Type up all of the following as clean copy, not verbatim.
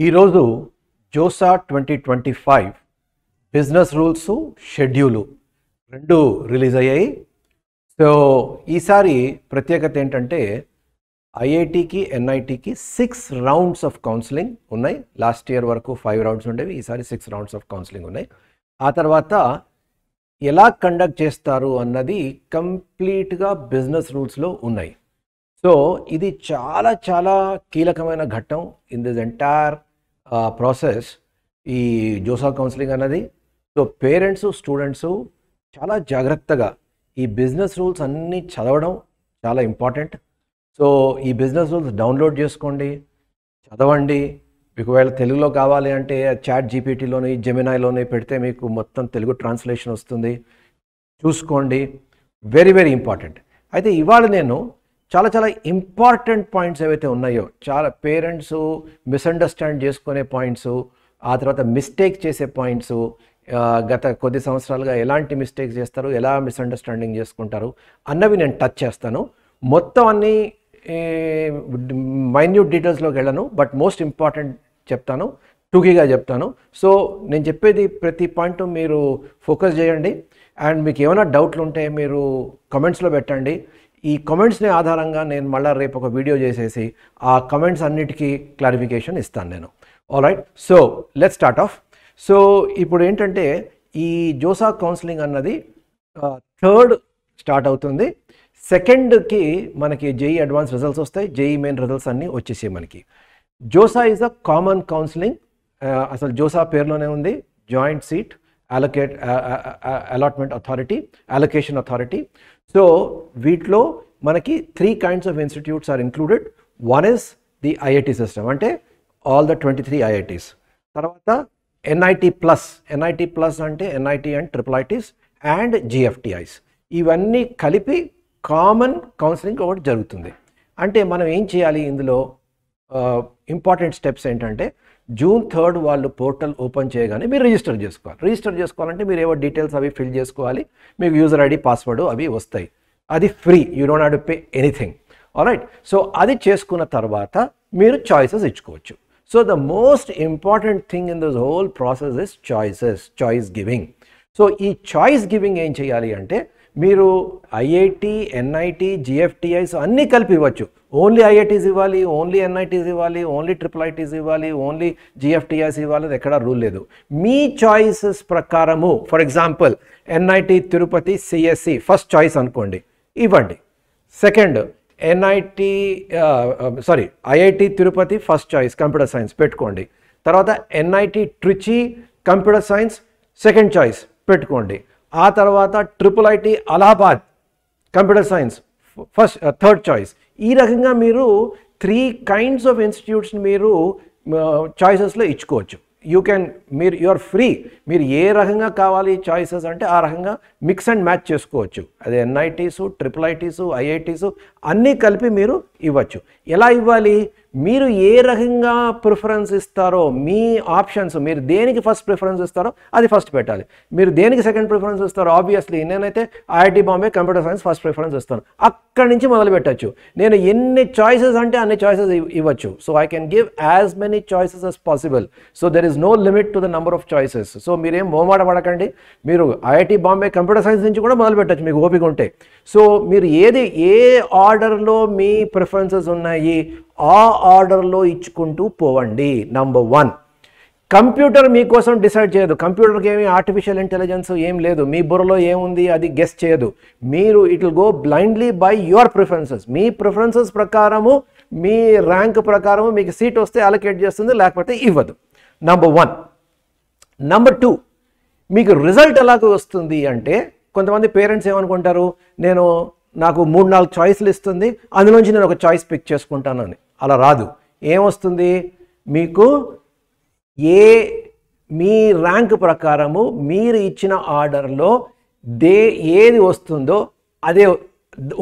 ఈరోజు JoSAA 2025 business rules schedule రెండు release అయ్యాయి. సో ఈసారి ప్రత్యేకత ఏంటంటే ఐఐటికి ఎన్ఐటికి 6 రౌండ్స్ ఆఫ్ కౌన్సిలింగ్ ఉన్నాయి. లాస్ట్ ఇయర్ వరకు 5 రౌండ్స్ ఉండేవి, ఈసారి 6 రౌండ్స్ ఆఫ్ కౌన్సిలింగ్ ఉన్నాయి. ఆ తర్వాత ఎలా కండక్ట్ చేస్తారు అన్నది కంప్లీట్గా బిజినెస్ రూల్స్లో ఉన్నాయి. సో ఇది చాలా చాలా కీలకమైన ఘట్టం ఇన్ దిస్ ఎంటైర్ ప్రాసెస్, ఈ జోసా కౌన్సిలింగ్ అన్నది. సో పేరెంట్స్ స్టూడెంట్స్ చాలా జాగ్రత్తగా ఈ బిజినెస్ రూల్స్ అన్నీ చదవడం చాలా ఇంపార్టెంట్. సో ఈ బిజినెస్ రూల్స్ డౌన్లోడ్ చేసుకోండి, చదవండి. మీకు ఒకవేళ తెలుగులో కావాలి అంటే చాట్ జీపీటీలోని జెమినాయిలోని పెడితే మీకు మొత్తం తెలుగు ట్రాన్స్లేషన్ వస్తుంది, చూసుకోండి. Very very important. అయితే ఇవాళ నేను చాలా చాలా ఇంపార్టెంట్ పాయింట్స్ ఏవైతే ఉన్నాయో, చాలా పేరెంట్స్ మిస్అండర్స్టాండ్ చేసుకునే పాయింట్స్, ఆ తర్వాత మిస్టేక్ చేసే పాయింట్స్, గత కొద్ది సంవత్సరాలుగా ఎలాంటి మిస్టేక్స్ చేస్తారు, ఎలా మిస్అండర్స్టాండింగ్ చేసుకుంటారు అన్నవి నేను టచ్ చేస్తాను. మొత్తం అన్నీ మైన్యూట్ డీటెయిల్స్లోకి వెళ్ళను, బట్ మోస్ట్ ఇంపార్టెంట్ చెప్తాను, టూకీగా చెప్తాను. సో నేను చెప్పేది ప్రతి పాయింట్ మీరు ఫోకస్ చేయండి. అండ్ మీకు ఏమైనా డౌట్లు ఉంటే మీరు కమెంట్స్లో పెట్టండి. ఈ కమెంట్స్ని ఆధారంగా నేను మళ్ళీ రేపు ఒక వీడియో చేసేసి ఆ కమెంట్స్ అన్నిటికీ క్లారిఫికేషన్ ఇస్తాను నేను. Alright, so let's start of. So ఇప్పుడు ఏంటంటే ఈ జోసా కౌన్సిలింగ్ అన్నది 3rd స్టార్ట్ అవుతుంది. 2ndకి మనకి జేఈ అడ్వాన్స్ రిజల్ట్స్ వస్తాయి, జేఈ మెయిన్ రిజల్ట్స్ అన్నీ వచ్చేసాయి మనకి. JoSAA is a common counselling. అసలు జోసా పేరులోనే ఉంది, joint seat allotment authority, allocation authority. So వీటిలో మనకి 3 kinds of institutes are included. One is the IIT system, అంటే all the 23 IITs. తర్వాత NIT plus అంటే NIT and IIITs and GFTIs. ఇవన్నీ కలిపి కామన్ కౌన్సిలింగ్ ఒకటి జరుగుతుంది. అంటే మనం ఏం చేయాలి ఇందులో, ఇంపార్టెంట్ స్టెప్స్ ఏంటంటే June 3rd వాళ్ళు పోర్టల్ ఓపెన్ చేయగానే మీరు రిజిస్టర్ చేసుకోవాలి. రిజిస్టర్ చేసుకోవాలంటే మీరు ఏవో డీటెయిల్స్ అవి ఫిల్ చేసుకోవాలి, మీకు యూజర్ ఐడి పాస్వర్డ్ అవి వస్తాయి. అది free, you don't have to pay anything. Alright, so అది చేసుకున్న తర్వాత మీరు చాయిసెస్ ఇచ్చుకోవచ్చు. So the most important thing in this whole process is choice giving. So ఈ చాయిస్ గివింగ్ ఏం చేయాలి అంటే మీరు ఐఐటి, ఎన్ఐటి, జిఎఫ్టిఐస్ అన్నీ కలిపి ఇవ్వచ్చు. ఓన్లీ ఐఐటీస్ ఇవ్వాలి, ఓన్లీ ఎన్ఐటీస్ ఇవ్వాలి, ఓన్లీ IIITs ఇవ్వాలి, ఓన్లీ జిఎఫ్టిఐస్ ఇవ్వాలి, అది ఎక్కడా రూల్ లేదు. మీ చాయిసెస్ ప్రకారము, for example NIT Tirupati CSE first choice అనుకోండి, ఇవ్వండి. Second IIT Tirupati first choice computer science పెట్టుకోండి. తర్వాత NIT Trichy computer science second choice పెట్టుకోండి. ఆ తర్వాత IIIT Allahabad computer science third choice. ఈ రకంగా మీరు 3 kinds of institutes మీరు చాయిసెస్లో ఇచ్చుకోవచ్చు. You are free. మీరు ఏ రకంగా కావాలి చాయిసెస్ అంటే ఆ రకంగా మిక్స్ అండ్ మ్యాచ్ చేసుకోవచ్చు. అదే ఎన్ఐటీస్, IIITs, ఐఐటీస్ అన్నీ కలిపి మీరు ఇవ్వచ్చు. ఎలా ఇవ్వాలి, మీరు ఏ రకంగా ప్రిఫరెన్స్ ఇస్తారో, మీ ఆప్షన్స్, మీరు దేనికి ఫస్ట్ ప్రిఫరెన్స్ ఇస్తారో అది ఫస్ట్ పెట్టాలి. మీరు దేనికి సెకండ్ ప్రిఫరెన్స్ ఇస్తారో, ఆబ్వియస్లీ నేనైతే IIT Bombay computer science first preference ఇస్తాను, అక్కడి నుంచి మొదలు పెట్టచ్చు. నేను ఎన్ని చాయిసెస్ అంటే అన్ని చాయిసెస్ ఇవ్వచ్చు. So I can give as many choices as possible. So there is no limit to the number of choices. So మీరేం మోమాట పడకండి, మీరు ఐఐటి బాంబే కంప్యూటర్ సైన్స్ నుంచి కూడా మొదలు పెట్టచ్చు మీకు ఓపిక ఉంటే. సో మీరు ఏ ఆర్డర్లో మీ ప్రిఫరెన్సెస్ ఉన్నాయి ఆ ఆర్డర్లో ఇచ్చుకుంటూ పోవండి. నంబర్ 1, కంప్యూటర్ మీకోసం డిసైడ్ చేయదు. కంప్యూటర్కి ఏమి ఆర్టిఫిషియల్ ఇంటెలిజెన్స్ ఏం లేదు, మీ బుర్రలో ఏముంది అది గెస్ చేయదు. మీరు it will go blindly by your preferences. Me preferences ప్రకారము, మీ ర్యాంక్ ప్రకారము మీకు సీట్ వస్తే అలొకేట్ చేస్తుంది, లేకపోతే ఇవ్వదు. నంబర్ 1. నంబర్ 2, మీకు రిజల్ట్ ఎలాగ వస్తుంది అంటే, కొంతమంది పేరెంట్స్ ఏమనుకుంటారు, నాకు 3-4 చాయిస్లు ఇస్తుంది, అందులోంచి నేను ఒక చాయిస్ పిక్ చేసుకుంటాను అని. అలా రాదు. ఏమొస్తుంది మీకు, మీ ర్యాంక్ ప్రకారము మీరు ఇచ్చిన ఆర్డర్లో ఏది వస్తుందో అదే,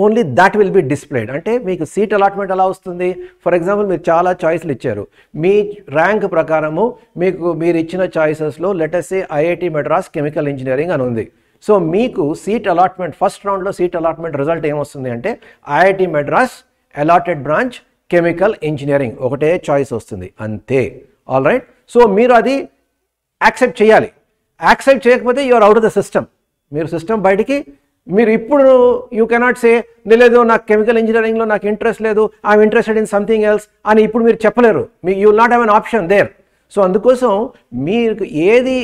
only that will be displayed. అంటే మీకు సీట్ అలాట్మెంట్ ఎలా వస్తుంది, ఫర్ ఎగ్జాంపుల్ మీరు చాలా చాయిస్లు ఇచ్చారు, మీ ర్యాంక్ ప్రకారము మీరు ఇచ్చిన చాయిసెస్లో let us say IIT Madras chemical engineering అని ఉంది. సో మీకు సీట్ అలాట్మెంట్ ఫస్ట్ రౌండ్లో సీట్ అలాట్మెంట్ రిజల్ట్ ఏమొస్తుంది అంటే IIT Madras allotted branch chemical engineering ఒకటే చాయిస్ వస్తుంది అంతే. All right. సో మీరు అది యాక్సెప్ట్ చేయాలి. యాక్సెప్ట్ చేయకపోతే you are out of the system. మీరు సిస్టమ్ బయటికి మీరు ఇప్పుడు యూ కెనాట్ సే లేదు నాకు కెమికల్ ఇంజనీరింగ్లో నాకు ఇంట్రెస్ట్ లేదు, I'm interested in something else అని ఇప్పుడు మీరు చెప్పలేరు. You will not have an option there. So అందుకోసం మీరు ఏది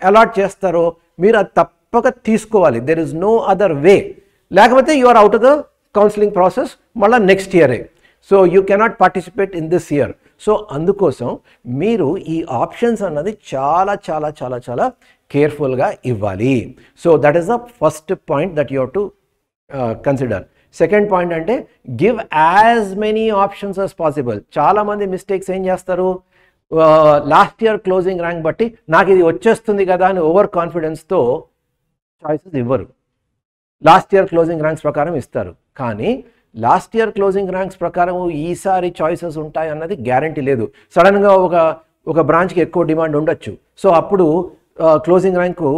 అలాట్ చేస్తారో మీరు అది తప్పక తీసుకోవాలి. There is no other way. లేకపోతే you are out of the counselling process మళ్ళీ నెక్స్ట్ ఇయరే. So you cannot participate in this year. So అందుకోసం మీరు ఈ ఆప్షన్స్ అన్నది చాలా చాలా చాలా చాలా కేర్ఫుల్గా ఇవ్వాలి. So that is the first point that you have to consider. Second point అంటే give as many options as possible. చాలామంది మిస్టేక్స్ ఏం చేస్తారు, లాస్ట్ ఇయర్ క్లోజింగ్ ర్యాంక్ బట్టి నాకు ఇది వచ్చేస్తుంది కదా అని ఓవర్ కాన్ఫిడెన్స్తో చాయిసెస్ ఇవ్వరు. లాస్ట్ ఇయర్ క్లోజింగ్ ర్యాంక్స్ ప్రకారం ఇస్తారు, కానీ లాస్ట్ ఇయర్ క్లోజింగ్ ర్యాంక్స్ ప్రకారం ఈసారి చాయిసెస్ ఉంటాయి అన్నది గ్యారంటీ లేదు. సడన్గా ఒక బ్రాంచ్కి ఎక్కువ డిమాండ్ ఉండొచ్చు. సో అప్పుడు క్లోజింగ్ ర్యాంకు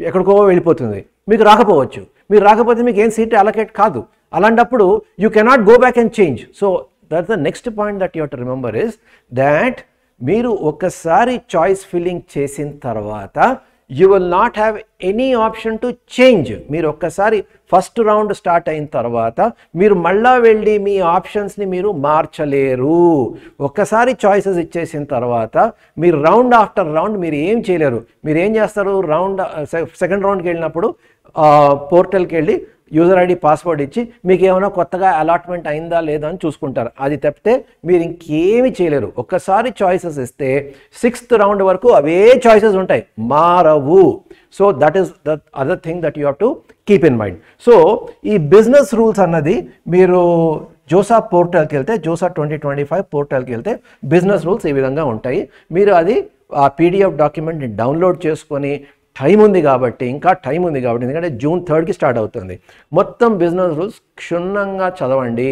ఎక్కడికో వెళ్ళిపోతుంది, మీకు రాకపోవచ్చు. మీరు రాకపోతే మీకు ఏం సీట్ అలొకేట్ కాదు. అలాంటప్పుడు you cannot go back and change. So that's the next point that you have to remember is that మీరు ఒకసారి చాయిస్ ఫిల్లింగ్ చేసిన తర్వాత you will not have any option to change. మీరు ఒక్కసారి ఫస్ట్ రౌండ్ స్టార్ట్ అయిన తర్వాత మీరు మళ్ళా వెళ్ళి మీ ఆప్షన్స్ని మీరు మార్చలేరు. ఒక్కసారి చాయిసెస్ ఇచ్చేసిన తర్వాత మీరు రౌండ్ ఆఫ్టర్ రౌండ్ మీరు ఏం చేయలేరు. మీరు ఏం చేస్తారు, సెకండ్ రౌండ్కి వెళ్ళినప్పుడు పోర్టల్కి వెళ్ళి యూజర్ ఐడి పాస్వర్డ్ ఇచ్చి మీకు ఏమైనా కొత్తగా అలాట్మెంట్ అయిందా లేదా అని చూసుకుంటారు. అది తప్పితే మీరు ఇంకేమీ చేయలేరు. ఒక్కసారి చాయిసెస్ ఇస్తే 6th రౌండ్ వరకు అవే చాయిసెస్ ఉంటాయి, మారవు. So that is the other thing that you have to keep in mind. So ఈ బిజినెస్ రూల్స్ అన్నది మీరు జోసా పోర్టల్కి వెళ్తే, జోసా 2025 పోర్టల్కి వెళ్తే బిజినెస్ రూల్స్ ఈ విధంగా ఉంటాయి. మీరు అది ఆ పీడిఎఫ్ డాక్యుమెంట్ని డౌన్లోడ్ చేసుకొని టైం ఉంది కాబట్టి, ఇంకా టైం ఉంది కాబట్టి, ఎందుకంటే June 3కి స్టార్ట్ అవుతుంది. మొత్తం బిజినెస్ రూల్స్ క్షుణ్ణంగా చదవండి.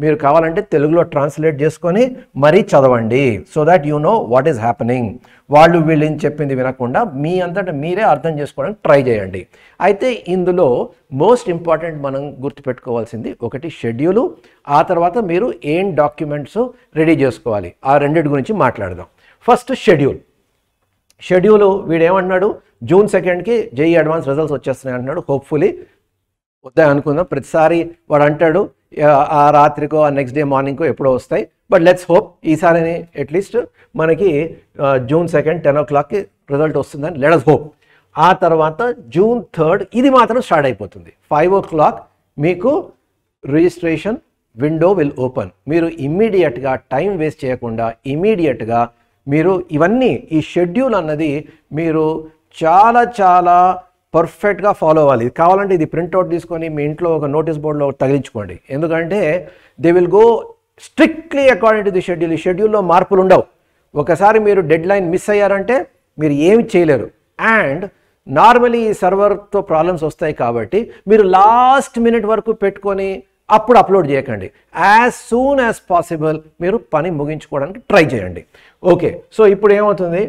మీరు కావాలంటే తెలుగులో ట్రాన్స్లేట్ చేసుకొని మరీ చదవండి. So that you know what is happening. వాళ్ళు వీళ్ళని చెప్పింది వినకుండా మీ అంతటా మీరే అర్థం చేసుకోవడానికి ట్రై చేయండి. అయితే ఇందులో మోస్ట్ ఇంపార్టెంట్ మనం గుర్తుపెట్టుకోవాల్సింది ఒకటి షెడ్యూలు, ఆ తర్వాత మీరు ఏం డాక్యుమెంట్స్ రెడీ చేసుకోవాలి. ఆ రెండింటి గురించి మాట్లాడదాం. ఫస్ట్ షెడ్యూలు వీడేమన్నాడు, June 2కి జేఈ అడ్వాన్స్ రిజల్ట్స్ వచ్చేస్తున్నాయి అంటున్నాడు. హోప్ఫుల్లీ వద్దా అనుకుందాం. ప్రతిసారి వాడు అంటాడు ఆ రాత్రికో ఆ నెక్స్ట్ డే మార్నింగ్కో ఎప్పుడో వస్తాయి. బట్ లెట్స్ హోప్ ఈసారి అట్లీస్ట్ మనకి June 2 10 o'clockకి రిజల్ట్ వస్తుందని లెట్స్ హోప్. ఆ తర్వాత June 3 ఇది మాత్రం స్టార్ట్ అయిపోతుంది. 5 o'clock మీకు రిజిస్ట్రేషన్ విండో విల్ ఓపెన్. మీరు ఇమ్మీడియట్గా టైం వేస్ట్ చేయకుండా ఇమ్మీడియట్గా మీరు ఇవన్నీ ఈ షెడ్యూల్ అన్నది మీరు చాలా చాలా పర్ఫెక్ట్గా ఫాలో అవ్వాలి. కావాలంటే ఇది ప్రింట్అవుట్ తీసుకొని మీ ఇంట్లో ఒక నోటీస్ బోర్డులో తగిలించుకోండి. ఎందుకంటే they will go strictly according to the schedule. ఈ షెడ్యూల్లో మార్పులు ఉండవు. ఒకసారి మీరు డెడ్ లైన్ మిస్ అయ్యారంటే మీరు ఏమి చేయలేరు. అండ్ నార్మలీ ఈ సర్వర్తో ప్రాబ్లమ్స్ వస్తాయి కాబట్టి మీరు లాస్ట్ మినిట్ వరకు పెట్టుకొని అప్పుడు అప్లోడ్ చేయకండి. యాజ్ సూన్ యాజ్ పాసిబుల్ మీరు పని ముగించుకోవడానికి ట్రై చేయండి. ఓకే, సో ఇప్పుడు ఏమవుతుంది,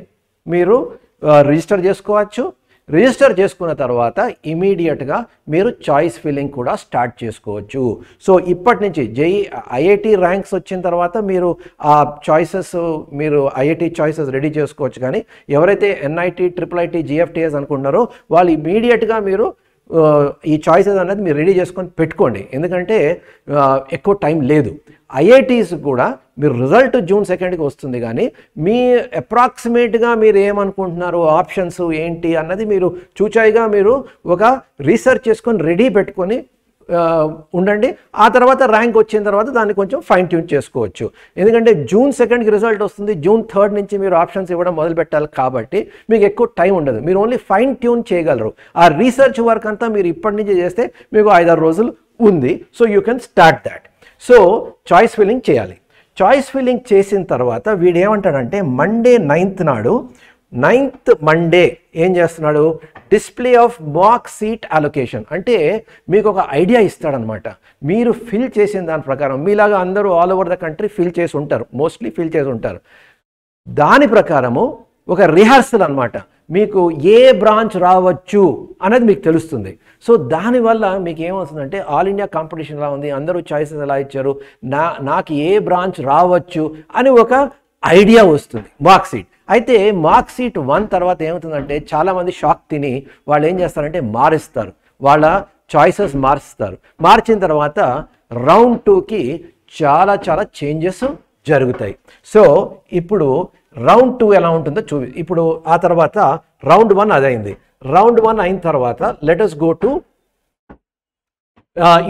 మీరు రిజిస్టర్ చేసుకోవచ్చు. రిజిస్టర్ చేసుకున్న తర్వాత ఇమీడియట్గా మీరు చాయిస్ ఫిల్లింగ్ కూడా స్టార్ట్ చేసుకోవచ్చు. సో ఇప్పటి నుంచి ఐఐటి ర్యాంక్స్ వచ్చిన తర్వాత మీరు ఆ చాయిసెస్ మీరు ఐఐటి చాయిసెస్ రెడీ చేసుకోవచ్చు. కానీ ఎవరైతే ఎన్ఐటి, IIIT, GFTS అనుకుంటున్నారో వాళ్ళు ఇమీడియట్గా మీరు ఈ చాయిసెస్ అనేది మీరు రెడీ చేసుకొని పెట్టుకోండి. ఎందుకంటే ఎక్కువ టైం లేదు. ఐఐటీస్ కూడా మీరు రిజల్ట్ June 2కి వస్తుంది, కానీ మీ అప్రాక్సిమేట్గా మీరు ఏమనుకుంటున్నారు, ఆప్షన్స్ ఏంటి అన్నది మీరు చూచాయిగా మీరు ఒక రీసెర్చ్ చేసుకొని రెడీ పెట్టుకొని ఉండండి. ఆ తర్వాత ర్యాంక్ వచ్చిన తర్వాత దాన్ని కొంచెం ఫైన్ ట్యూన్ చేసుకోవచ్చు. ఎందుకంటే June 2కి రిజల్ట్ వస్తుంది, June 3 నుంచి మీరు ఆప్షన్స్ ఇవ్వడం మొదలు పెట్టాలి కాబట్టి మీకు ఎక్కువ టైం ఉండదు. మీరు ఓన్లీ ఫైన్ ట్యూన్ చేయగలరు. ఆ రీసెర్చ్ వర్క్ అంతా మీరు ఇప్పటి నుంచి చేస్తే మీకు 5-6 రోజులు ఉంది. So you can start that. So choice filling చేయాలి. చాయిస్ ఫిల్లింగ్ చేసిన తర్వాత వీడు ఏమంటాడంటే Monday 9th నాడు 9th మండే ఏం చేస్తున్నాడు, display of mock seat allocation అంటే మీకు ఒక ఐడియా ఇస్తాడనమాట. మీరు ఫిల్ చేసిన దాని ప్రకారం మీలాగా అందరూ all over the country fill చేసి ఉంటారు, మోస్ట్లీ ఫిల్ చేసి ఉంటారు. దాని ప్రకారము ఒక రిహార్సల్ అనమాట. మీకు ఏ బ్రాంచ్ రావచ్చు అనేది మీకు తెలుస్తుంది. సో దానివల్ల మీకు ఏమవుతుందంటే ఆల్ ఇండియా కాంపిటీషన్ ఎలా ఉంది, అందరూ చాయిసెస్ ఎలా ఇచ్చారు, నాకు ఏ బ్రాంచ్ రావచ్చు అని ఒక ఐడియా వస్తుంది మార్క్ షీట్. అయితే మార్క్ షీట్ 1 తర్వాత ఏమవుతుందంటే చాలామంది షాక్ తిని వాళ్ళు ఏం చేస్తారంటే మారుస్తారు, వాళ్ళ చాయిసెస్ మారుస్తారు. మార్చిన తర్వాత రౌండ్ 2కి చాలా చేంజెస్ జరుగుతాయి. సో ఇప్పుడు రౌండ్ 2 ఎలా ఉంటుందో ఇప్పుడు ఆ తర్వాత రౌండ్ 1 అదైంది. రౌండ్ 1 అయిన తర్వాత లెట్ us గో టు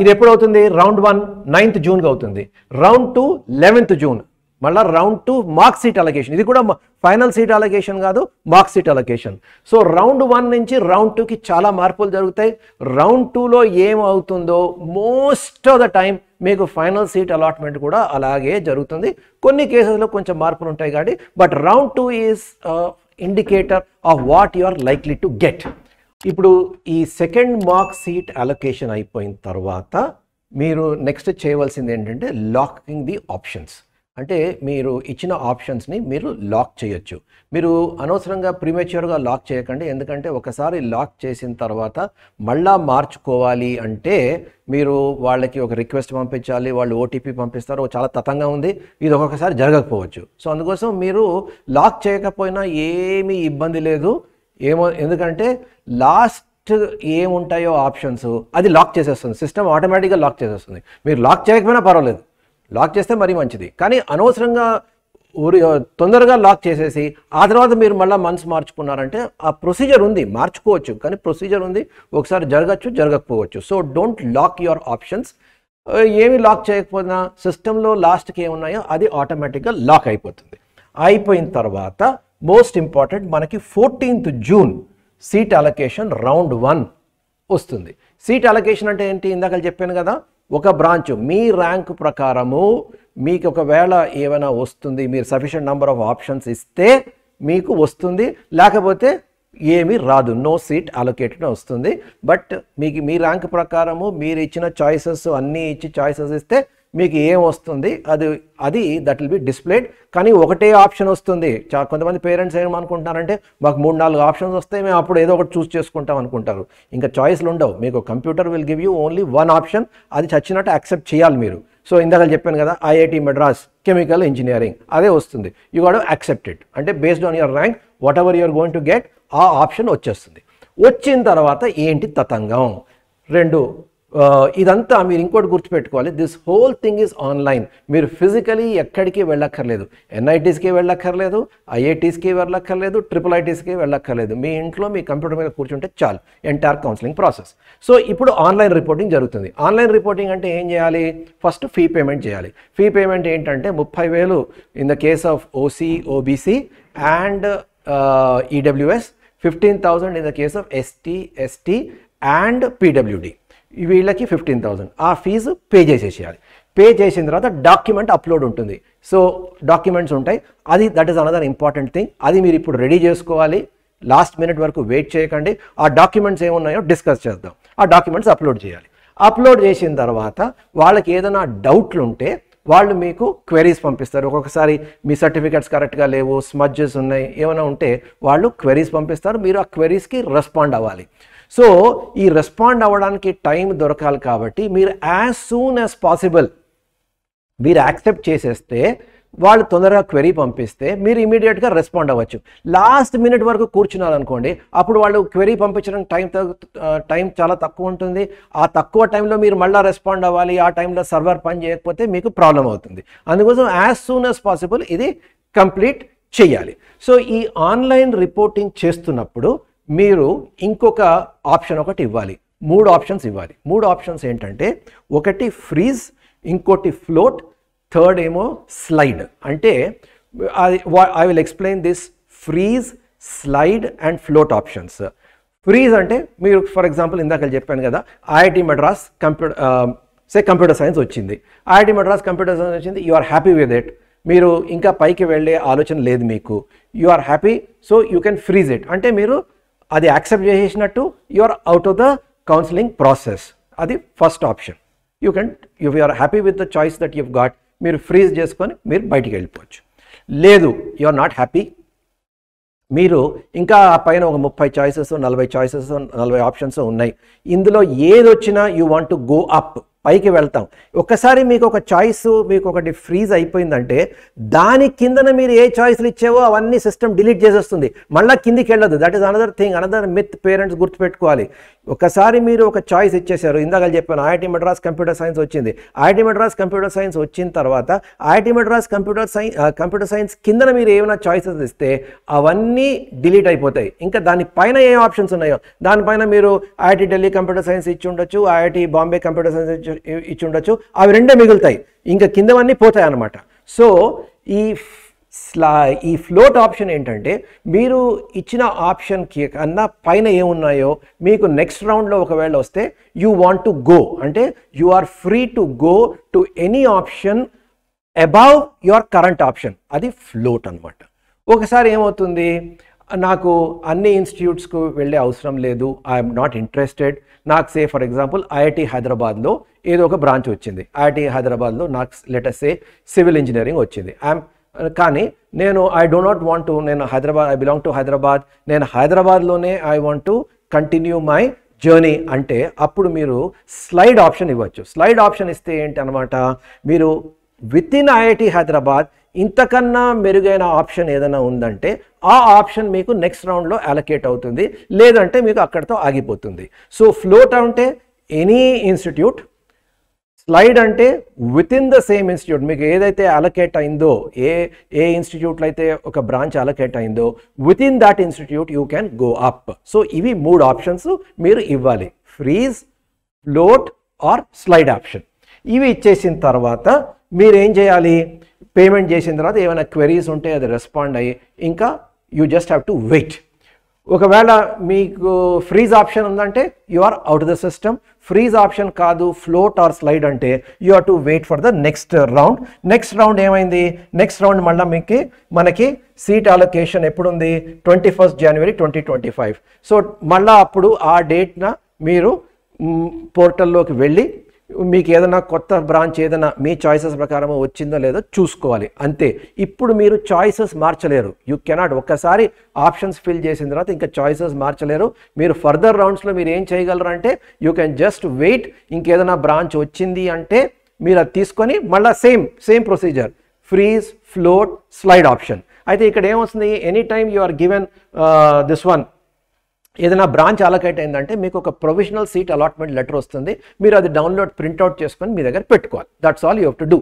ఇది ఎప్పుడు అవుతుంది? రౌండ్ 1 9th జూన్కి అవుతుంది, రౌండ్ 2 11th జూన్. మళ్ళీ రౌండ్ 2 మార్క్ సీట్ అలొకేషన్. ఇది కూడా ఫైనల్ సీట్ అలొకేషన్ కాదు, mark seat allocation. So round 1 నుంచి రౌండ్ 2కి చాలా మార్పులు జరుగుతాయి. రౌండ్ 2లో ఏమవుతుందో మోస్ట్ ఆఫ్ ద టైం మీకు ఫైనల్ సీట్ అలాట్మెంట్ కూడా అలాగే జరుగుతుంది. కొన్ని కేసెస్లో కొంచెం మార్పులు ఉంటాయి కాబట్టి, but round 2 is indicator of what you are likely to get. ఇప్పుడు ఈ సెకండ్ మార్క్ సీట్ అలొకేషన్ అయిపోయిన తర్వాత మీరు నెక్స్ట్ చేయవలసింది ఏంటంటే లాకింగ్ ది ఆప్షన్స్. అంటే మీరు ఇచ్చిన ఆప్షన్స్ని మీరు లాక్ చేయొచ్చు. మీరు అనవసరంగా ప్రీమెచ్యూర్గా లాక్ చేయకండి, ఎందుకంటే ఒకసారి లాక్ చేసిన తర్వాత మళ్ళా మార్చుకోవాలి అంటే మీరు వాళ్ళకి ఒక రిక్వెస్ట్ పంపించాలి, వాళ్ళు ఓటీపీ పంపిస్తారు, చాలా తతంగా ఉంది, ఇది ఒక్కొక్కసారి జరగకపోవచ్చు. సో అందుకోసం మీరు లాక్ చేయకపోయినా ఏమీ ఇబ్బంది లేదు. ఎందుకంటే లాస్ట్ ఏముంటాయో ఆప్షన్స్ అది లాక్ చేసేస్తుంది, సిస్టమ్ ఆటోమేటిక్గా లాక్ చేసేస్తుంది. మీరు లాక్ చేయకపోయినా పర్వాలేదు, లాక్ చేస్తే మరీ మంచిది. కానీ అనవసరంగా తొందరగా లాక్ చేసేసి ఆ తర్వాత మీరు మళ్ళీ మనసు మార్చుకున్నారంటే ఆ ప్రొసీజర్ ఉంది, మార్చుకోవచ్చు, కానీ ప్రొసీజర్ ఉంది, ఒకసారి జరగచ్చు జరగకపోవచ్చు. So don't lock your options. ఏమి లాక్ చేయకపోయినా సిస్టంలో లాస్ట్కి ఏమున్నాయో అది ఆటోమేటిక్గా లాక్ అయిపోతుంది. అయిపోయిన తర్వాత మోస్ట్ ఇంపార్టెంట్ మనకి 14th June seat allocation round 1 వస్తుంది. సీట్ అలొకేషన్ అంటే ఏంటి? ఇందాక చెప్పాను కదా, ఒక బ్రాంచ్ మీ ర్యాంక్ ప్రకారము మీకు ఒకవేళ ఏమైనా వస్తుంది, మీరు సఫిషియంట్ నెంబర్ ఆఫ్ ఆప్షన్స్ ఇస్తే మీకు వస్తుంది, లేకపోతే ఏమీ రాదు, నో సీట్ అలొకేటెడ్ వస్తుంది. బట్ మీకు మీ ర్యాంక్ ప్రకారము మీరు ఇచ్చిన చాయిసెస్ అన్నీ ఇచ్చి చాయిసెస్ ఇస్తే మీకు ఏం వస్తుంది అది దట్ విల్ బి డిస్ప్లేడ్. కానీ ఒకటే ఆప్షన్ వస్తుంది. కొంతమంది పేరెంట్స్ ఏమనుకుంటున్నారంటే మాకు 3-4 ఆప్షన్స్ వస్తాయి, మేము అప్పుడు ఏదో ఒకటి చూస్ చేసుకుంటాం అనుకుంటారు. ఇంకా చాయిస్లు ఉండవు. మీకు computer will give you only 1 option, అది చచ్చినట్టు యాక్సెప్ట్ చేయాలి మీరు. సో ఇందాక చెప్పాను కదా, ఐఐటి మెడ్రాస్ కెమికల్ ఇంజనీరింగ్ అదే వస్తుంది, you got to accept it. అంటే based on your rank whatever you're going to get ఆ ఆప్షన్ వచ్చేస్తుంది. వచ్చిన తర్వాత ఏంటి తతంగం? ఇదంతా మీరు ఇంకోటి గుర్తుపెట్టుకోవాలి, this whole thing is online. మీరు ఫిజికలీ ఎక్కడికి వెళ్ళక్కర్లేదు, ఎన్ఐటీస్కి వెళ్ళక్కర్లేదు, ఐఐటీస్కి వెళ్ళక్కర్లేదు, IIITస్కి వెళ్ళక్కర్లేదు. మీ ఇంట్లో మీ కంప్యూటర్ మీద కూర్చుంటే చాలు, ఎంటైర్ కౌన్సిలింగ్ ప్రాసెస్. సో ఇప్పుడు ఆన్లైన్ రిపోర్టింగ్ జరుగుతుంది. ఆన్లైన్ రిపోర్టింగ్ అంటే ఏం చేయాలి? ఫస్ట్ ఫీ పేమెంట్ చేయాలి. ఫీ పేమెంట్ ఏంటంటే 30,000 in the case of OC, OBC and EWS, 15,000 in the case of ST, ST and PWD. వీళ్ళకి 15,000 ఆ ఫీజు పే చేసేసేయాలి. పే చేసిన తర్వాత డాక్యుమెంట్ అప్లోడ్ ఉంటుంది. సో డాక్యుమెంట్స్ ఉంటాయి, that is another important thing. అది మీరు ఇప్పుడు రెడీ చేసుకోవాలి, లాస్ట్ మినిట్ వరకు వెయిట్ చేయకండి. ఆ డాక్యుమెంట్స్ ఏమున్నాయో డిస్కస్ చేద్దాం. ఆ డాక్యుమెంట్స్ అప్లోడ్ చేయాలి. అప్లోడ్ చేసిన తర్వాత వాళ్ళకి ఏదైనా డౌట్లు ఉంటే వాళ్ళు మీకు క్వెరీస్ పంపిస్తారు. ఒక్కొక్కసారి మీ సర్టిఫికెట్స్ కరెక్ట్గా లేవు, స్మడ్జెస్ ఉన్నాయి, ఏమైనా ఉంటే వాళ్ళు క్వెరీస్ పంపిస్తారు. మీరు ఆ క్వెరీస్కి రెస్పాండ్ అవ్వాలి. సో ఈ రెస్పాండ్ అవ్వడానికి టైం దొరకాలి కాబట్టి మీరు యాజ్ సూన్ యాజ్ పాసిబుల్ మీరు యాక్సెప్ట్ చేసేస్తే, వాళ్ళు తొందరగా క్వెరీ పంపిస్తే మీరు ఇమీడియట్గా రెస్పాండ్ అవ్వచ్చు. లాస్ట్ మినిట్ వరకు కూర్చున్నారనుకోండి, అప్పుడు వాళ్ళు క్వెరీ పంపించడానికి టైం చాలా తక్కువ ఉంటుంది. ఆ తక్కువ టైంలో మీరు మళ్ళీ రెస్పాండ్ అవ్వాలి, ఆ టైంలో సర్వర్ పని చేయకపోతే మీకు ప్రాబ్లం అవుతుంది. అందుకోసం యాజ్ సూన్ యాజ్ పాసిబుల్ ఇది కంప్లీట్ చేయాలి. సో ఈ ఆన్లైన్ రిపోర్టింగ్ చేస్తున్నప్పుడు మీరు ఇంకొక ఆప్షన్ ఒకటి ఇవ్వాలి, 3 ఆప్షన్స్ ఇవ్వాలి. 3 ఆప్షన్స్ ఏంటంటే, ఒకటి ఫ్రీజ్, ఇంకోటి ఫ్లోట్, థర్డ్ ఏమో స్లైడ్. అంటే I will explain this freeze, slide and float options. Freeze అంటే మీరు ఫర్ ఎగ్జాంపుల్ ఇందాక చెప్పాను కదా, ఐఐటి మెడ్రాస్ కంప్యూటర్ సైన్స్ వచ్చింది, ఐఐటి మెడ్రాస్ కంప్యూటర్ సైన్స్ వచ్చింది, you are happy with it, మీరు ఇంకా పైకి వెళ్ళే ఆలోచన లేదు మీకు, you are happy, so you can freeze it. అంటే మీరు అది యాక్సెప్ట్ చేసినట్టు you are out of the counselling process. అది first option. You are happy with the choice that you've got, మీరు ఫ్రీజ్ చేసుకొని మీరు బయటికి వెళ్ళిపోవచ్చు. లేదు, యు ఆర్ నాట్ హ్యాపీ, మీరు ఇంకా పైన ఒక 30 చాయిసెస్, 40 చాయిసెస్, 40 ఆప్షన్స్ ఉన్నాయి, ఇందులో ఏది వచ్చినా you want to go up, పైకి వెళ్తాం. ఒక్కసారి మీకు ఒక చాయిస్ మీకు ఒకటి ఫ్రీజ్ అయిపోయిందంటే దాని కిందన మీరు ఏ చాయిస్లు ఇచ్చావో అవన్నీ సిస్టమ్ డిలీట్ చేసేస్తుంది, మళ్ళీ కిందికి వెళ్ళదు. That is another thing, another myth parents గుర్తుపెట్టుకోవాలి. ఒకసారి మీరు ఒక చాయిస్ ఇచ్చేశారు, ఇందాక చెప్పాను ఐఐటి మద్రాస్ కంప్యూటర్ సైన్స్ వచ్చింది. ఐఐటి మద్రాస్ కంప్యూటర్ సైన్స్ వచ్చిన తర్వాత ఐఐటి మద్రాస్ కంప్యూటర్ సైన్స్ కిందన మీరు ఏమైనా చాయిసెస్ ఇస్తే అవన్నీ డిలీట్ అయిపోతాయి. ఇంకా దానిపైన ఏ ఆప్షన్స్ ఉన్నాయో దానిపైన మీరు ఐఐటి ఢిల్లీ కంప్యూటర్ సైన్స్ ఇచ్చి ఉండొచ్చు, ఐఐటి బాంబే కంప్యూటర్ సైన్స్ ఇచ్చి ఉండొచ్చు, అవి రెండే మిగులుతాయి, ఇంకా కిందవన్నీ పోతాయి అన్నమాట. సో ఈ ఫ్లోట్ ఆప్షన్ ఏంటంటే మీరు ఇచ్చిన ఆప్షన్కి కన్నా పైన ఏమున్నాయో మీకు నెక్స్ట్ రౌండ్లో ఒకవేళ వస్తే యూ వాంట్ టు గో, అంటే you are free to go to any option above your current option, అది ఫ్లోట్ అనమాట. ఒకసారి ఏమవుతుంది, నాకు అన్ని ఇన్స్టిట్యూట్స్కు వెళ్ళే అవసరం లేదు, ఐఎమ్ నాట్ ఇంట్రెస్టెడ్. నాకు సే ఫర్ ఎగ్జాంపుల్ ఐఐటి హైదరాబాద్లో ఏదో ఒక బ్రాంచ్ వచ్చింది, ఐఐటి హైదరాబాద్లో నాకు లెటర్ సే సివిల్ ఇంజనీరింగ్ వచ్చింది. కానీ నేను I do not want to, నేను Hyderabad, I belong to Hyderabad, నేను హైదరాబాద్లోనే I want to continue my journey అంటే అప్పుడు మీరు స్లైడ్ ఆప్షన్ ఇవ్వచ్చు. స్లైడ్ ఆప్షన్ ఇస్తే ఏంటి అనమాట, మీరు విత్ ఇన్ ఐఐటి హైదరాబాద్ ఇంతకన్నా మెరుగైన ఆప్షన్ ఏదైనా ఉందంటే ఆ ఆప్షన్ మీకు నెక్స్ట్ రౌండ్లో అలొకేట్ అవుతుంది, లేదంటే మీకు అక్కడితో ఆగిపోతుంది. సో ఫ్లోట్ అంటే ఎనీ ఇన్స్టిట్యూట్, స్లైడ్ అంటే within the same institute, మీకు ఏదైతే అలొకేట్ అయిందో, ఏ ఇన్స్టిట్యూట్లో అయితే ఒక బ్రాంచ్ అలొకేట్ అయిందో within that institute you can go up. So ఇవి 3 ఆప్షన్స్ మీరు ఇవ్వాలి, freeze, float or slide option. ఇవి ఇచ్చేసిన తర్వాత మీరు ఏం చేయాలి, పేమెంట్ చేసిన తర్వాత ఏమైనా క్వెరీస్ ఉంటే అది రెస్పాండ్ అయ్యి ఇంకా you just have to wait. ఒకవేళ మీకు ఫ్రీజ్ ఆప్షన్ ఉందంటే you are out of the system. Freeze option కాదు, ఫ్లోట్ ఆర్ స్లైడ్ అంటే you have to wait for the next round. Next round ఏమైంది, నెక్స్ట్ రౌండ్ మళ్ళీ మనకి సీట్ అలొకేషన్ ఎప్పుడుంది, 21 జనవరి 2025. సో మళ్ళీ అప్పుడు ఆ డేట్న మీరు పోర్టల్లోకి వెళ్ళి మీకు ఏదైనా కొత్త బ్రాంచ్ ఏదైనా మీ చాయిసెస్ ప్రకారం వచ్చిందో లేదో చూసుకోవాలి, అంతే. ఇప్పుడు మీరు చాయిసెస్ మార్చలేరు, యూ కెనాట్. ఒక్కసారి ఆప్షన్స్ ఫిల్ చేసిన తర్వాత ఇంకా చాయిసెస్ మార్చలేరు. మీరు ఫర్దర్ రౌండ్స్లో మీరు ఏం చేయగలరు అంటే యూ కెన్ జస్ట్ వెయిట్. ఇంకేదైనా బ్రాంచ్ వచ్చింది అంటే మీరు అది తీసుకొని మళ్ళీ same procedure, freeze, float, slide option. అయితే ఇక్కడ ఏమొస్తుంది, any time you are given this one, ఏదైనా బ్రాంచ్ అలొకేట్ అయిందంటే మీకు ఒక ప్రొవిజనల్ సీట్ అలాట్మెంట్ లెటర్ వస్తుంది, మీరు అది డౌన్లోడ్ ప్రింట్అవుట్ చేసుకొని మీ దగ్గర పెట్టుకోవాలి. That's all you have to do.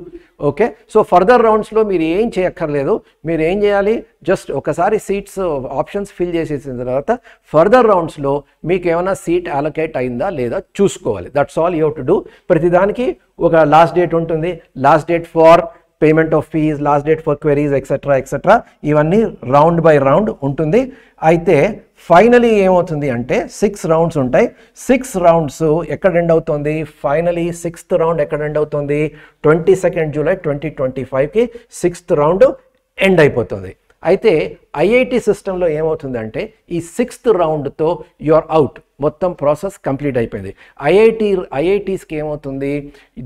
Okay, so further రౌండ్స్లో మీరు ఏం చేయక్కర్లేదు. మీరు ఏం చేయాలి, జస్ట్ ఒకసారి సీట్స్ ఆప్షన్స్ ఫిల్ చేసేసిన తర్వాత ఫర్దర్ రౌండ్స్లో మీకు ఏమైనా సీట్ అలొకేట్ అయిందా లేదా చూసుకోవాలి. That's all you have to do. ప్రతిదానికి ఒక లాస్ట్ డేట్ ఉంటుంది, last date for payment of fees, last date for queries etcetera, ఇవన్నీ రౌండ్ బై రౌండ్ ఉంటుంది. అయితే ఫైనలీ ఏమవుతుంది అంటే 6 రౌండ్స్ ఉంటాయి. 6 రౌండ్స్ ఎక్కడ ఎండ్ అవుతుంది, ఫైనలీ 6th రౌండ్ ఎక్కడ ఎండ్ అవుతుంది, 22 జూలై 2025కి 6th రౌండ్ ఎండ్ అయిపోతుంది. అయితే ఐఐటి సిస్టంలో ఏమవుతుందంటే ఈ 6th రౌండ్తో యు ఆర్ అవుట్, మొత్తం ప్రాసెస్ కంప్లీట్ అయిపోయింది. ఐఐటీస్కి ఏమవుతుంది,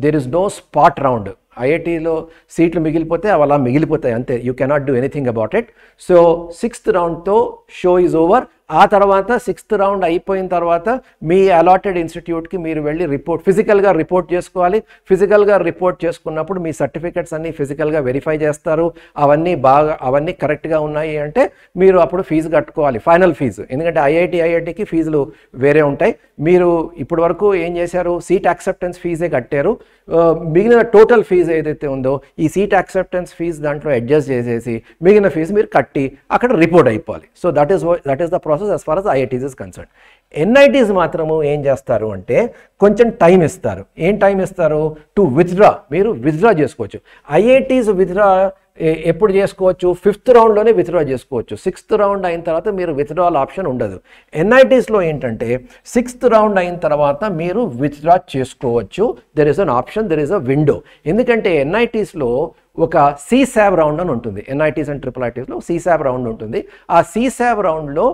there is no spot round. ఐఐటీలో సీట్లు మిగిలిపోతే అవి అలా మిగిలిపోతాయి, అంతే. You cannot do anything about it. So 6th రౌండ్తో షో ఈజ్ ఓవర్. ఆ తర్వాత 6th రౌండ్ అయిపోయిన తర్వాత మీ అలాటెడ్ ఇన్స్టిట్యూట్కి మీరు వెళ్ళి ఫిజికల్గా రిపోర్ట్ చేసుకోవాలి. ఫిజికల్గా రిపోర్ట్ చేసుకున్నప్పుడు మీ సర్టిఫికెట్స్ అన్నీ ఫిజికల్గా వెరిఫై చేస్తారు. అవన్నీ కరెక్ట్గా ఉన్నాయి అంటే మీరు అప్పుడు ఫీజు కట్టుకోవాలి, ఫైనల్ ఫీజు. ఎందుకంటే ఐఐటికి ఫీజులు వేరే ఉంటాయి. మీరు ఇప్పటి వరకు ఏం చేశారు, సీట్ యాక్సెప్టెన్స్ ఫీజే కట్టారు. మిగిలిన టోటల్ ఫీజు ఏదైతే ఉందో ఈ సీట్ యాక్సెప్టెన్స్ ఫీజు దాంట్లో అడ్జస్ట్ చేసేసి మిగిలిన ఫీజు మీరు కట్టి అక్కడ రిపోర్ట్ అయిపోవాలి. So that is the process as far as IITs is concerned. NITs మాత్రము ఏం చేస్తారు అంటే కొంచెం టైం ఇస్తారు. ఏం టైం ఇస్తారు, టు విత్డ్రా. మీరు విత్డ్రా చేసుకోవచ్చు. IITs విత్డ్రా ఎప్పుడు చేసుకోవచ్చు, 5th రౌండ్లోనే విత్డ్రా చేసుకోవచ్చు. 6th రౌండ్ అయిన తర్వాత మీరు విత్డ్రాల్ ఆప్షన్ ఉండదు. NITస్లో ఏంటంటే 6th రౌండ్ అయిన తర్వాత మీరు విత్డ్రా చేసుకోవచ్చు. There is an option, there is a window. ఎందుకంటే NITస్లో ఒక CSAB రౌండ్ అని ఉంటుంది. NITs అండ్ IIITస్లో CSAB రౌండ్ ఉంటుంది. ఆ CSAB రౌండ్లో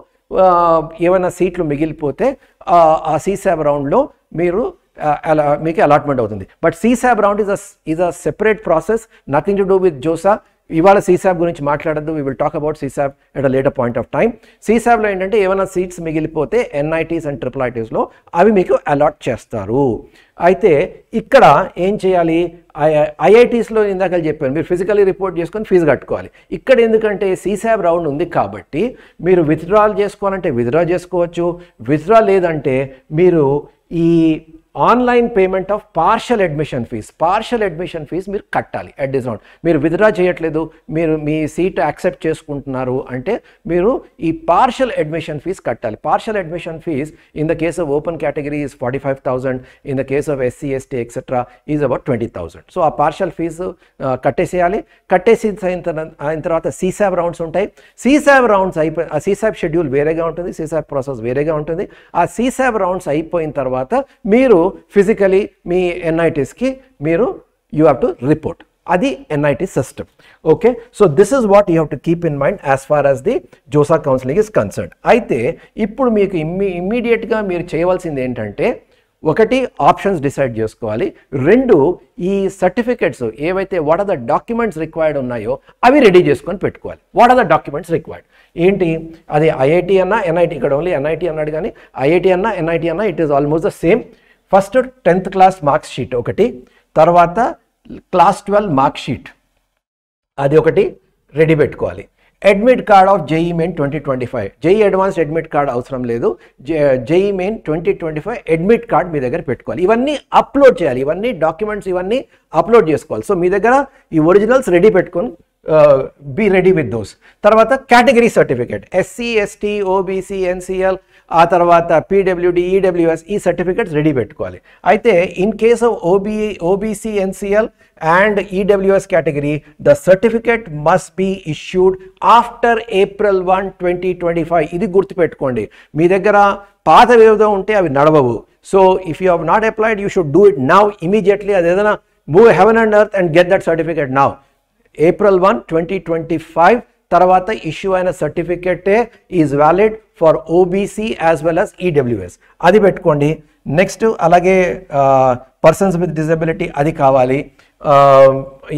ఏమైనా సీట్లు మిగిలిపోతే ఆ CSAB రౌండ్లో మీకు అలాట్మెంట్ అవుతుంది. But CSAB round is a separate process, nothing to do with JoSAA. ఇవాళ CSAB గురించి మాట్లాడద్దు, we will talk about CSAB at a later point of time. CSABలో ఏంటంటే ఏమైనా సీట్స్ మిగిలిపోతే NITs అండ్ IIITస్లో అవి మీకు అలాట్ చేస్తారు. అయితే ఇక్కడ ఏం చేయాలి, ఐఐటీస్లో ఇందాక చెప్పాను మీరు ఫిజికల్లీ రిపోర్ట్ చేసుకొని ఫీజు కట్టుకోవాలి. ఇక్కడ ఎందుకంటే సీసాబ్ రౌండ్ ఉంది కాబట్టి మీరు విత్డ్రాల్ చేసుకోవాలంటే విత్డ్రా చేసుకోవచ్చు, విత్డ్రా లేదంటే మీరు ఈ online payment of partial admission fee మీరు కట్టాలి అట్ దిస్ రౌండ్. మీరు విత్డ్రా చేయట్లేదు, మీరు మీ సీట్ యాక్సెప్ట్ చేసుకుంటున్నారు అంటే మీరు ఈ పార్షల్ అడ్మిషన్ ఫీజ్ కట్టాలి. Partial admission fee in the case of open category is 45,000, in the case of SC ST etcetera is about 20,000. So ఆ పార్షల్ ఫీజు కట్టేసేయాలి. అయిన తర్వాత సీసాబ్ రౌండ్స్ ఉంటాయి. సీసాబ్ రౌండ్స్ ఆ సీసాబ్ షెడ్యూల్ వేరేగా ఉంటుంది, సీసాబ్ ప్రాసెస్ వేరేగా ఉంటుంది. ఆ సీసాబ్ రౌండ్స్ అయిపోయిన తర్వాత మీరు ఫిజికలీ మీ ఎన్ఐటీస్కి మీరు యూ హ్యావ్ టు రిపోర్ట్. అది NIT system. Okay, so this is what you have to keep in mind as far as the JoSAA counselling is concern. అయితే ఇప్పుడు మీకు ఇమ్మీడియట్గా మీరు చేయవలసింది ఏంటంటే, ఒకటి ఆప్షన్స్ డిసైడ్ చేసుకోవాలి, రెండు ఈ సర్టిఫికెట్స్ ఏవైతే what are the documents required ఉన్నాయో అవి రెడీ చేసుకొని పెట్టుకోవాలి. What are the documents required ఏంటి, అది ఐఐటి అన్నా ఎన్ఐటి, ఇక్కడ ఓన్లీ ఎన్ఐటి అన్నాడు కానీ ఐఐటి అన్నా ఎన్ఐటి అన్నా it is almost the same. First 10th class marks sheet ఒకటి, తర్వాత క్లాస్ 12 మార్క్ షీట్ అది ఒకటి రెడీ పెట్టుకోవాలి. Admit card of JEE main 2025, JEE advanced admit card అవసరం లేదు, జేఈ మెయిన్ 2025 అడ్మిట్ కార్డ్ మీ దగ్గర పెట్టుకోవాలి. ఇవన్నీ అప్లోడ్ చేయాలి, ఇవన్నీ డాక్యుమెంట్స్ ఇవన్నీ అప్లోడ్ చేసుకోవాలి. సో మీ దగ్గర ఈ ఒరిజినల్స్ రెడీ పెట్టుకొని బీ రెడీ విత్ దోస్. తర్వాత category certificate SC ST OBC NCL, ఆ తర్వాత పీడబ్ల్యూడి ఈడబ్ల్యూఎస్ ఈ సర్టిఫికేట్స్ రెడీ పెట్టుకోవాలి. అయితే in case of OBC NCL and EWS category the certificate must be issued after April 1, 2025. ఇది గుర్తుపెట్టుకోండి. మీ దగ్గర పాత ఏదో ఉంటే అవి నడవవు. So if you have not applied you should do it now immediately. అది ఏదైనా move heaven and earth and get that certificate now. April 1, 2025 తర్వాత ఇష్యూ అయిన సర్టిఫికేటే is valid for OBC as well as EWS. అది పెట్టుకోండి. Next అలాగే persons with disability అది కావాలి.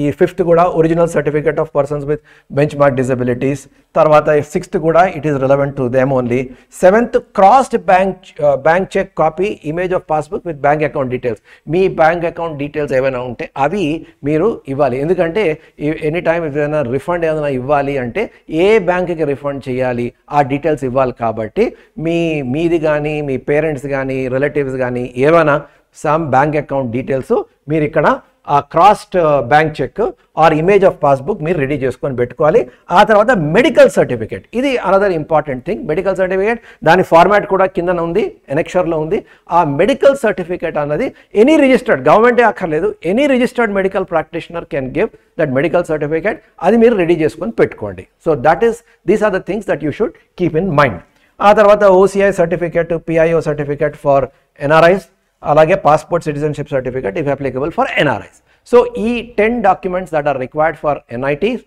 ఈ 5th కూడా original certificate of persons with benchmark disabilities. తర్వాత 6th కూడా it is relevant to them only. 7th crossed bank cheque copy, image of passbook with bank account details. మీ bank account details ఏమైనా ఉంటే అవి మీరు ఇవ్వాలి. ఎందుకంటే ఎనీ టైం ఏదైనా రిఫండ్ ఏదైనా ఇవ్వాలి అంటే ఏ బ్యాంక్కి రిఫండ్ చేయాలి ఆ డీటెయిల్స్ ఇవ్వాలి. కాబట్టి మీది కానీ మీ పేరెంట్స్ కానీ రిలేటివ్స్ కానీ ఏమైనా సమ్ బ్యాంక్ అకౌంట్ డీటెయిల్స్ మీరు ఇక్కడ ఆ crossed bank cheque or image of passbook మీరు రెడీ చేసుకొని పెట్టుకోవాలి. ఆ తర్వాత మెడికల్ సర్టిఫికేట్, ఇది another important thing. Medical certificate దాని ఫార్మాట్ కూడా కింద ఉంది, ఎనెక్షర్లో ఉంది. ఆ మెడికల్ సర్టిఫికేట్ అన్నది ఎనీ రిజిస్టర్డ్, గవర్నమెంటే అక్కర్లేదు, any registered medical practitioner can give that medical certificate. అది మీరు రెడీ చేసుకొని పెట్టుకోండి. So these are the things that you should keep in mind. ఆ తర్వాత OCI certificate, PIO certificate for NRIs, అలాగే passport citizenship certificate if applicable for NRIs. So ఈ 10 documents that are required for NITs.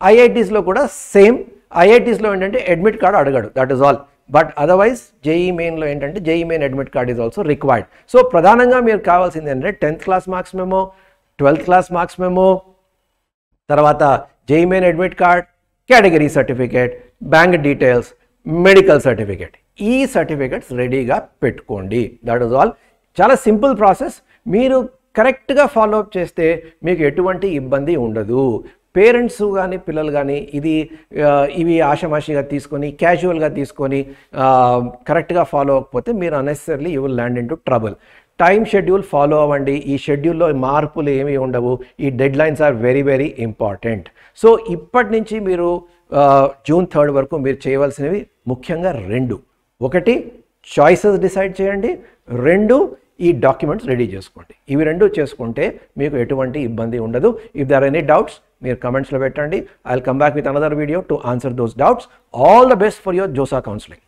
ఐఐటీస్లో కూడా same. ఐఐటీస్లో ఏంటంటే admit card అడగడు, that is all. But otherwise JEE మెయిన్లో ఏంటంటే JEE main admit card is also required. So ప్రధానంగా మీరు కావాల్సింది ఏంటంటే 10th class marks memo, 12th class marks memo, తర్వాత JEE main admit card, category certificate, bank details, medical certificate. ఈ certificates రెడీగా పెట్టుకోండి. That is all. చాలా సింపుల్ ప్రాసెస్. మీరు కరెక్ట్గా ఫాలో అప్ చేస్తే మీకు ఎటువంటి ఇబ్బంది ఉండదు. పేరెంట్స్ కానీ పిల్లలు కానీ ఇవి ఆషామాషిగా తీసుకొని క్యాజువల్గా తీసుకొని కరెక్ట్గా ఫాలో అవ్వకపోతే మీరు unnecessarily you will land in to trouble. Time schedule follow అవ్వండి. ఈ షెడ్యూల్లో మార్పులు ఏమీ ఉండవు. ఈ deadlines are very very important. So ఇప్పటి నుంచి మీరు June 3rd వరకు మీరు చేయవలసినవి ముఖ్యంగా 2. ఒకటి చాయిసెస్ డిసైడ్ చేయండి, 2 ఈ డాక్యుమెంట్స్ రెడీ చేసుకోండి. ఇవి 2 చేసుకుంటే మీకు ఎటువంటి ఇబ్బంది ఉండదు. If there are any doubts మీరు కమెంట్స్లో పెట్టండి. I will come back with another video to answer those doubts. All the best for your JoSAA counselling.